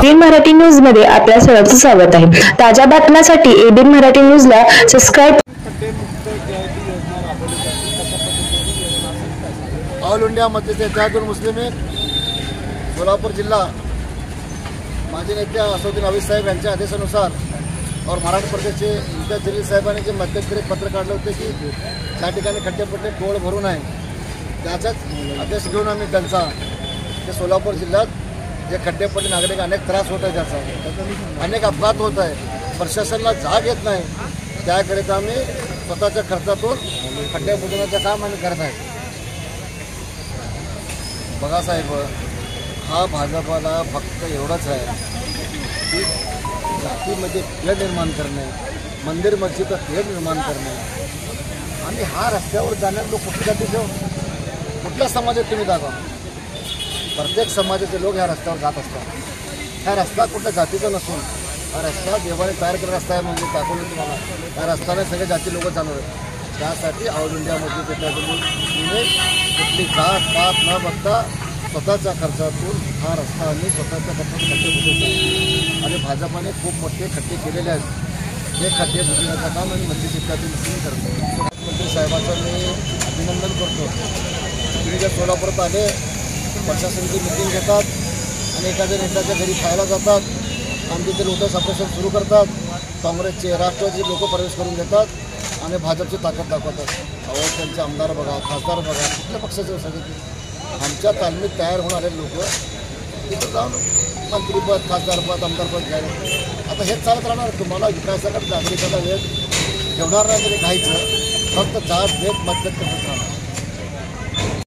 ABN Marathi news मध्ये आपल्या सर्वांचं स्वागत आहे। ताज्या बातम्यांसाठी एबीएन मराठी न्यूजला subscribe. All India Majlis Ittehadul Muslimeen Solapur जिल्हा माजी नेते असदुद्दीन अवीस साहेब यांच्या आदेशानुसार और मराठा प्रदेशचे इम्तियाज जलील साहेबांनी जे मध्यंतरी पत्र काढलं होते की त्या ठिकाणी खड्डेपट्टे टोळ भरून आहे, त्याचाच आदेश घेऊन आम्ही त्यांचा ते सोलापूर जिल्ह्यात जे खड्डेपट्टे नागरिक अनेक त्रास होत आहे, त्याचा अनेक अपघात होत आहे, प्रशासनाला जाग येत नाही, त्याकरिता आम्ही स्वतःच्या खर्चातून खड्डे बुजवण्याचं काम आम्ही करत आहे। बघा साहेब, हा भाजपाला फक्त एवढंच आहे की जातीमध्ये तेढ निर्माण करणे, मंदिर मस्जिदचा तेढ निर्माण करणे आणि हा रस्त्यावर जाण्यात लोक कुठल्या जातीचे कुठल्या समाजात तुम्ही दाखवा, प्रत्येक समाजाचे लोक ह्या रस्त्यावर जात असतात। हा रस्ता कुठल्या जातीचा नसून हा रस्ता देवाने तयार केलेला रस्ता आहे, म्हणजे दाखवलं तुम्हाला त्या रस्त्याने सगळे जाती लोक चालू आहेत। त्यासाठी ऑल इंडिया मजलिस इत्तेहादुल कुठली जात पात न बघता स्वतःच्या खर्चातून हा रस्ता आम्ही स्वतःच्या खर्चातून खड्डे बुजवतो आणि भाजपाने खूप मोठे खड्डे केलेले आहेत। हे खड्डे बुजवण्याचं काम आम्ही मजलिस इत्तेहादुल मुस्लिमीन करतो। मुख्यमंत्री साहेबांचं मी अभिनंदन करतो। तुम्ही जर सोलापुरात आले, प्रशासनाची मिटिंग घेतात आणि एखाद्या नेत्याच्या घरी खायला जातात आणि तिथे लोटस ऑपरेशन सुरू करतात, काँग्रेसचे राष्ट्रवादीचे लोक प्रवेश करून देतात आणि भाजपची ताकद दाखवतात। अहो, त्यांचे आमदार बघा, खासदार बघा, कुठल्या पक्षाचे सगळे आमच्या तालमीत तयार होणारे लोक तिथं जाऊन मंत्रीपद, खासदारपद, आमदारपद घ्यायला। आता हेच चालत राहणार। तुम्हाला विकासाकडे नागरिकाला वेळ ठेवणार नाही तरी काहीच, फक्त जात भेट मतभेद करत राहणार।